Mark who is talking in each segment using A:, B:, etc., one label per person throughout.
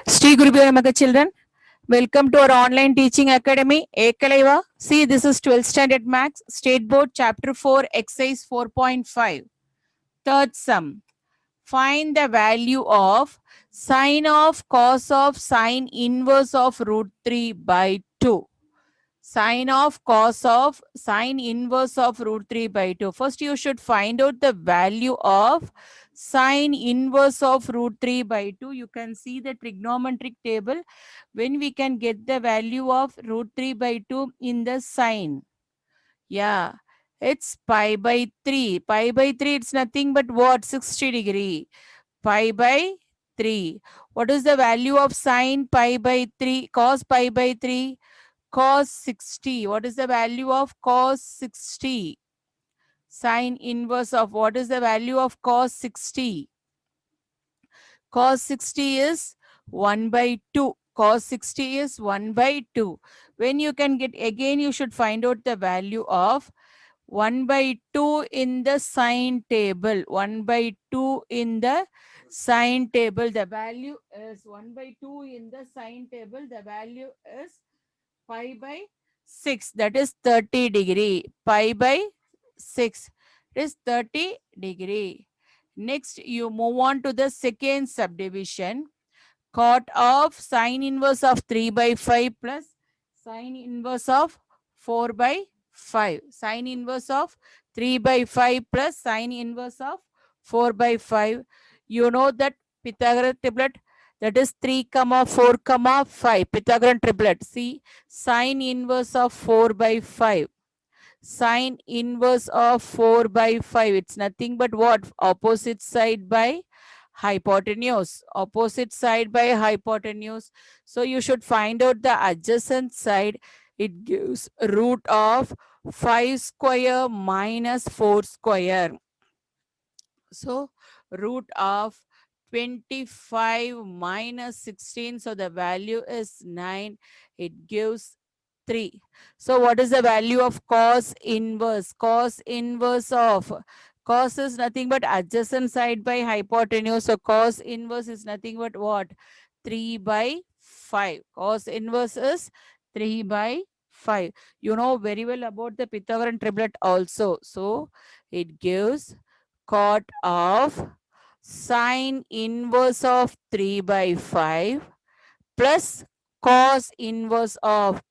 A: Sri Guru Namaga children, welcome to our online teaching academy, Ekalaiva. See, this is 12th standard max, state board, chapter 4, exercise 4.5. Third sum. Find the value of sine of cos of sine inverse of root 3 by 2. Sine of cos of sine inverse of root 3 by 2. First, you should find out the value of sine inverse of root 3 by 2. You can see the trigonometric table when we can get the value of root 3 by 2 in the sine. Yeah, it's pi by 3. Pi by 3, it's nothing but what? 60 degree. Pi by 3. What is the value of sine pi by 3? Cos pi by 3? Cos 60. What is the value of cos 60? Sine inverse of what is the value of cos 60? Cos 60 is 1 by 2. Cos 60 is 1 by 2. When you can get, again you should find out the value of 1 by 2 in the sine table. 1 by 2 in the sine table. The value is 1 by 2 in the sine table. The value is pi by 6, that is 30 degree. Pi by 6 is 30 degree. Next, you move on to the second subdivision. Cot of sine inverse of 3 by 5 plus sine inverse of 4 by 5. Sine inverse of 3 by 5 plus sine inverse of 4 by 5. You know that Pythagorean triplet, that is 3 comma 4 comma 5. Pythagorean triplet. See, sine inverse of 4 by 5. Sine inverse of 4 by 5. It's nothing but what? Opposite side by hypotenuse. Opposite side by hypotenuse. So you should find out the adjacent side. It gives root of 5 square minus 4 square. So root of 25 minus 16. So the value is 9. It gives 3. So what is the value of cos inverse? Cos inverse of, cos is nothing but adjacent side by hypotenuse. So cos inverse is nothing but what? 3 by 5. Cos inverse is 3 by 5. You know very well about the Pythagorean triplet also. So it gives cot of sine inverse of 3 by 5 plus cos inverse of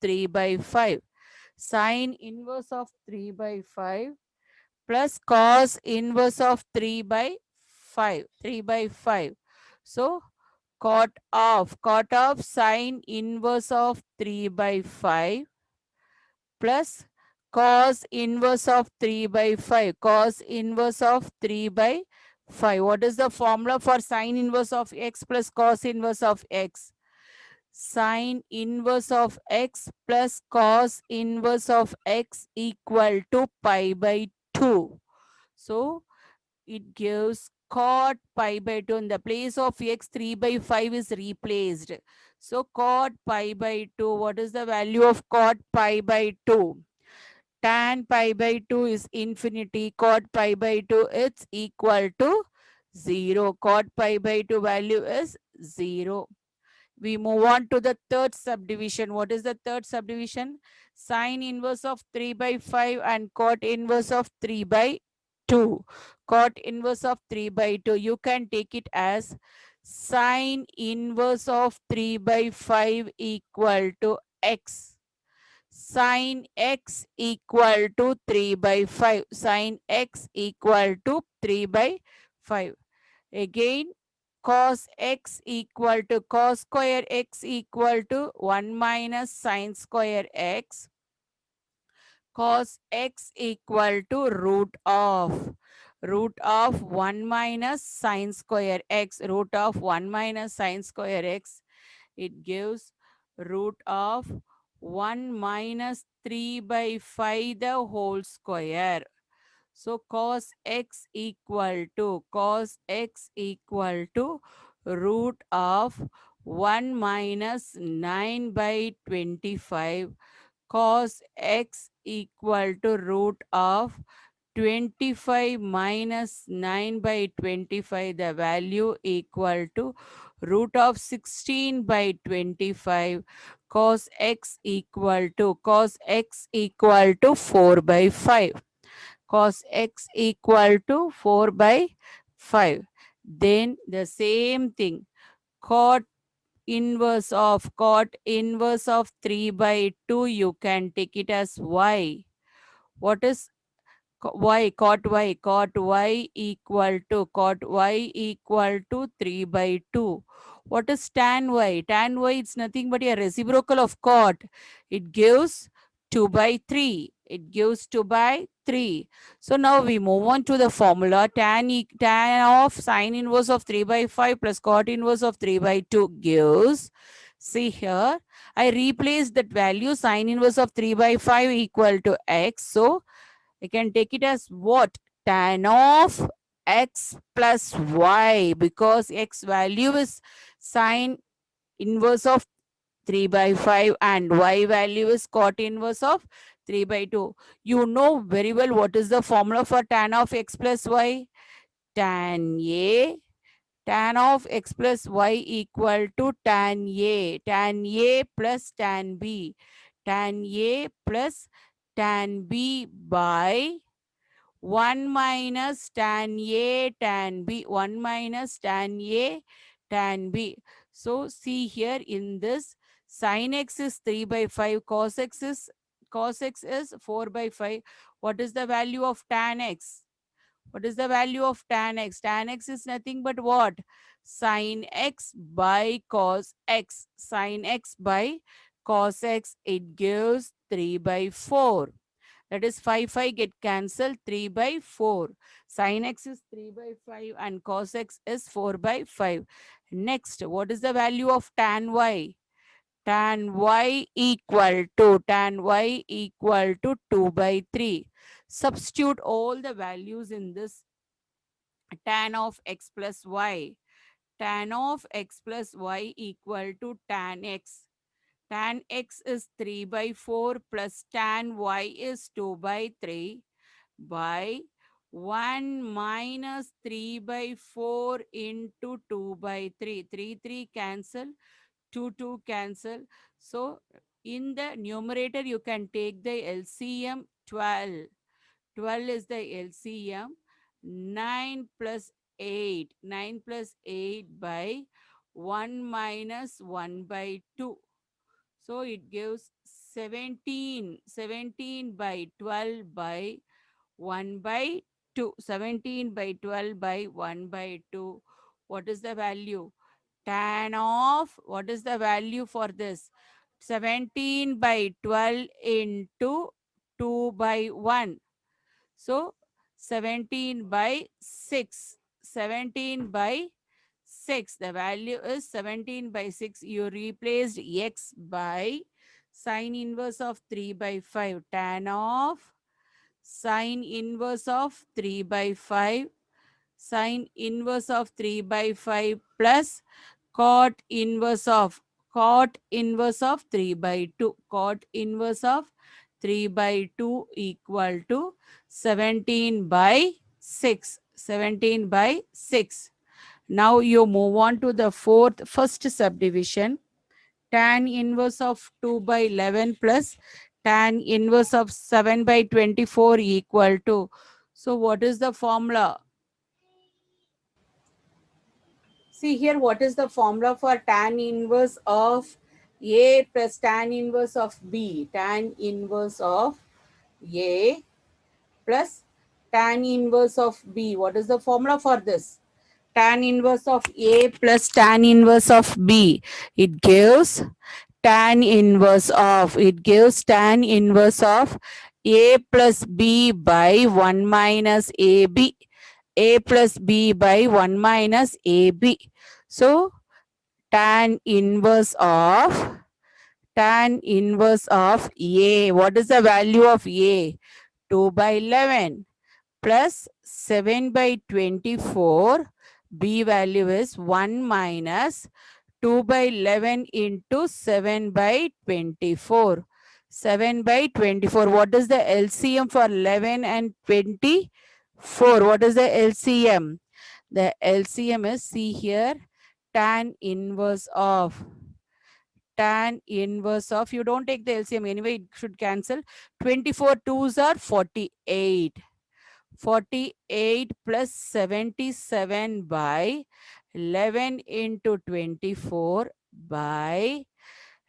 A: 3 by 5. Sine inverse of 3 by 5 plus cos inverse of 3 by 5. 3 by 5. So cot of sine inverse of 3 by 5 plus cos inverse of 3 by 5. Cos inverse of 3 by 5. What is the formula for sine inverse of x plus cos inverse of x? Sine inverse of x plus cos inverse of x equal to pi by 2. So it gives cot pi by 2. In the place of x, 3 by 5 is replaced. So cot pi by 2. What is the value of cot pi by 2? Tan pi by 2 is infinity. Cot pi by 2 it's equal to 0. Cot pi by 2 value is 0. We move on to the third subdivision. What is the third subdivision? Sine inverse of 3 by 5 and cot inverse of 3 by 2. Cot inverse of 3 by 2. You can take it as sine inverse of 3 by 5 equal to x. Sine x equal to 3 by 5. Sine x equal to 3 by 5. Again, cos x equal to cos square x equal to 1 minus sine square x. Cos x equal to root of 1 minus sine square x. Root of 1 minus sine square x. It gives root of 1 minus 3 by 5 the whole square. So cos x equal to root of 1 minus 9 by 25. Cos x equal to root of 25 minus 9 by 25, the value equal to root of 16 by 25, cos x equal to 4 by 5. Cos x equal to 4 by 5. Then the same thing, cot inverse of 3 by 2, you can take it as y. What is y? Cot y equal to 3 by 2. What is tan y? Tan y, it's nothing but a reciprocal of cot. It gives 2 by 3. It gives 2 by 3. So now we move on to the formula. Tan of sine inverse of 3 by 5 plus cot inverse of 3 by 2 gives, see here, I replace that value, sine inverse of 3 by 5 equal to x. So I can take it as what? Tan of x plus y, because x value is sine inverse of 3 by 5 and y value is cot inverse of 3 by 2. You know very well what is the formula for tan of x plus y. Tan A, tan of x plus y equal to tan A plus tan B. Tan A plus tan B by 1 minus tan A tan B, 1 minus tan A tan B. So see here in this, sin x is 3 by 5, cos x is 4 by 5. What is the value of tan x? What is the value of tan x? Tan x is nothing but what? Sin x by cos x. Sin x by cos x, it gives 3 by 4. That is 5 get cancelled, 3 by 4. Sin x is 3 by 5 and cos x is 4 by 5. Next, what is the value of tan y? Tan y equal to 2 by 3. Substitute all the values in this tan of x plus y. Tan of x plus y equal to tan x. Tan x is 3 by 4 plus tan y is 2 by 3 by 1 minus 3 by 4 into 2 by 3. 3 cancel, 2 cancel. So in the numerator you can take the LCM 12. 12 is the LCM. 9 plus 8. 9 plus 8 by 1 minus 1 by 2. So it gives 17. 17 by 12 by 1 by 2. 17 by 12 by 1 by 2. What is the value? Tan of, what is the value for this? 17 by 12 into 2 by 1. So 17 by 6. 17 by 6. The value is 17 by 6. You replaced x by sine inverse of 3 by 5. Tan of sine inverse of 3 by 5. Sine inverse of 3 by 5 plus cot inverse of 3 by 2. Cot inverse of 3 by 2 equal to 17 by 6. 17 by 6. Now you move on to the first subdivision. Tan inverse of 2 by 11 plus tan inverse of 7 by 24 equal to. So what is the formula? See here, what is the formula for tan inverse of A plus tan inverse of B? Tan inverse of A plus tan inverse of B. What is the formula for this? Tan inverse of A plus tan inverse of B. It gives tan inverse of A plus B by 1 minus AB. A plus B by 1 minus AB. So tan inverse of A. What is the value of A? 2 by 11 plus 7 by 24. B value is 1 minus 2 by 11 into 7 by 24. 7 by 24. What is the LCM for 11 and 24? What is the LCM? The LCM is, see here, tan inverse of, you don't take the LCM anyway, it should cancel. 24 twos are 48. 48 plus 77 by 11 into 24 by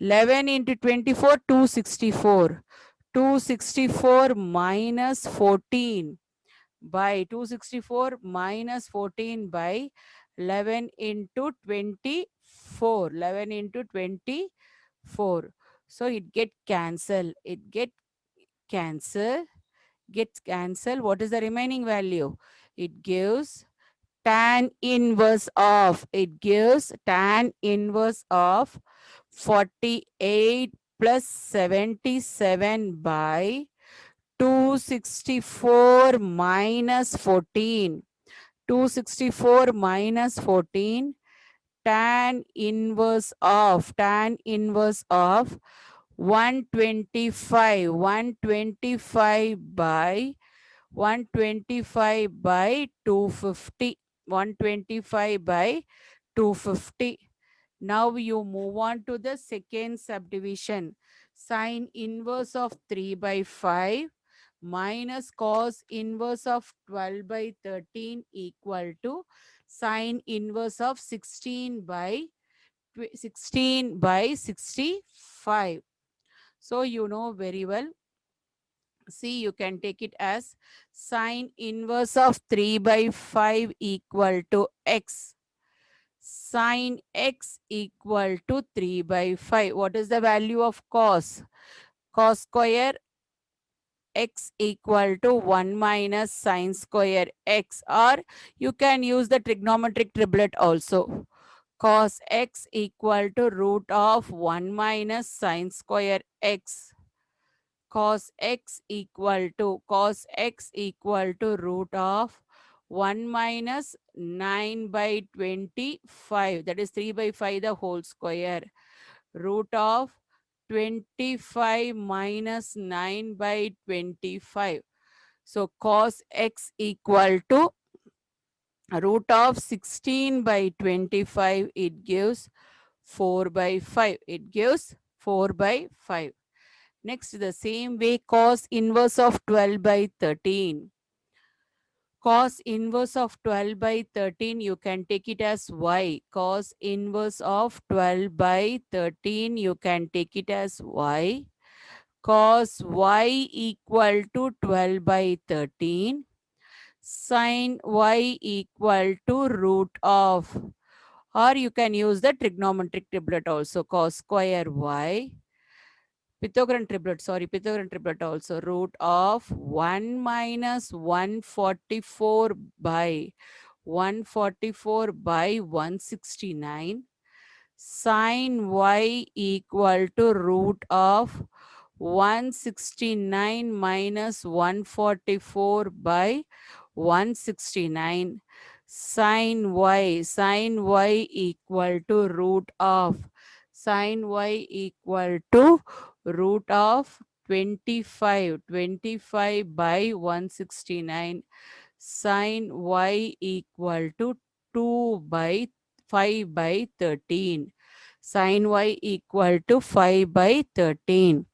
A: 11 into 24, 264. 264 minus 14 by 264 minus 14 by 11 into 24. 11 into 24. So it get cancel. It gets cancel. What is the remaining value? It gives tan inverse of, it gives tan inverse of 48 plus 77 by 264 minus 14. 264 minus 14, tan inverse of 125. 125 by 125 by 250. 125 by 250. Now you move on to the second subdivision. Sine inverse of 3 by 5 minus cos inverse of 12 by 13 equal to sine inverse of 16 by 65. So you know very well. See, you can take it as sine inverse of 3 by 5 equal to x. Sine x equal to 3 by 5. What is the value of cos? Cos square x equal to 1 minus sine square x, or you can use the trigonometric triplet also. Cos x equal to root of 1 minus sine square x. Cos x equal to root of 1 minus 9 by 25, that is 3 by 5 the whole square, root of 25 minus 9 by 25. So cos x equal to root of 16 by 25, it gives 4 by 5. It gives 4 by 5. Next, the same way, cos inverse of 12 by 13. Cos inverse of 12 by 13, you can take it as y. Cos inverse of 12 by 13, you can take it as y. Cos y equal to 12 by 13. Sin y equal to root of, or you can use the trigonometric triplet also, cos square y. Pythagorean triplet also, root of 1 minus 144 by 144 by 169. Sin y equal to root of 169 minus 144 by 169. Sin y equal to root of, sin y equal to root of 25 by 169. Sin y equal to 2 by 5 by 13. Sin y equal to 5 by 13.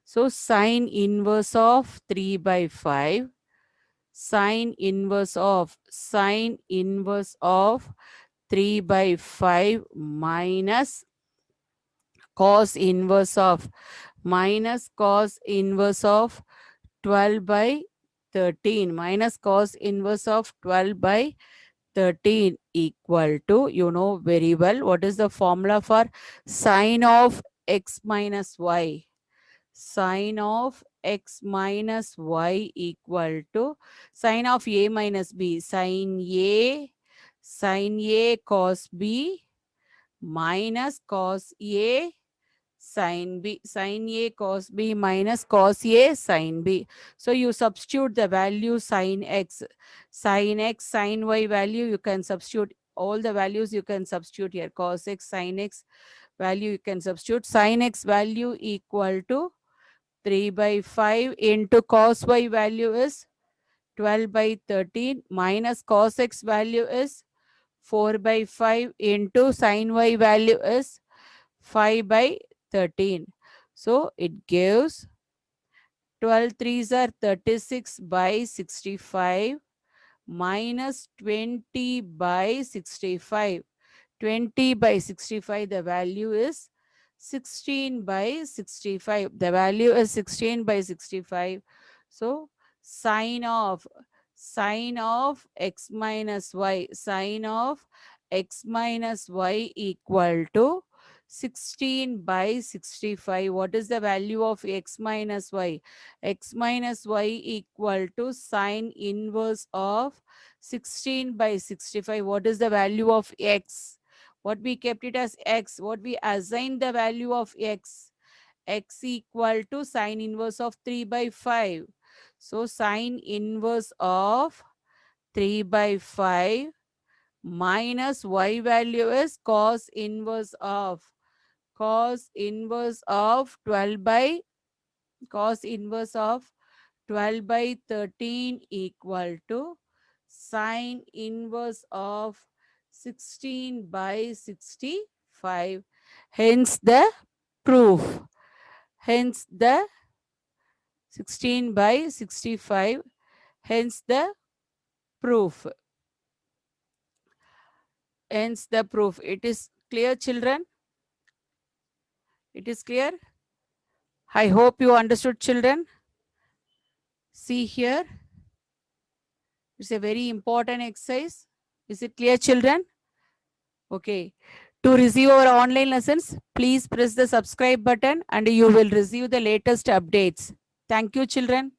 A: So sine inverse of 3 by 5, sine inverse of 3 by 5 minus cos inverse of 12 by 13, minus cos inverse of 12 by 13 equal to, you know very well, what is the formula for sine of x minus y? Sine of x minus y equal to sine of a minus b, sine a cos b minus cos a sin b, sin a cos b minus cos a sin b. So you substitute the value sin x, sin y value, you can substitute all the values, you can substitute here, cos x, sin x value, you can substitute. Sin x value equal to 3 by 5 into cos y value is 12 by 13 minus cos x value is 4 by 5 into sin y value is 5 by 13. So it gives 12 threes are 36 by 65 minus 20 by 65. 20 by 65, the value is 16 by 65. The value is 16 by 65. So sine of x minus y, sine of x minus y equal to 16 by 65. What is the value of x minus y? X minus y equal to sine inverse of 16 by 65. What is the value of x? What we kept it as x, what we assigned the value of x equal to sine inverse of 3 by 5. So sine inverse of 3 by 5 minus y value is cos inverse of 12 by cos inverse of 12 by 13 equal to sine inverse of 16 by 65. Hence the proof. Hence the 16 by 65. Hence the proof. Hence the proof. It is clear, children? It is clear? I hope you understood, children. See here. It's a very important exercise. Is it clear, children? Okay. To receive our online lessons, please press the subscribe button and you will receive the latest updates. Thank you, children.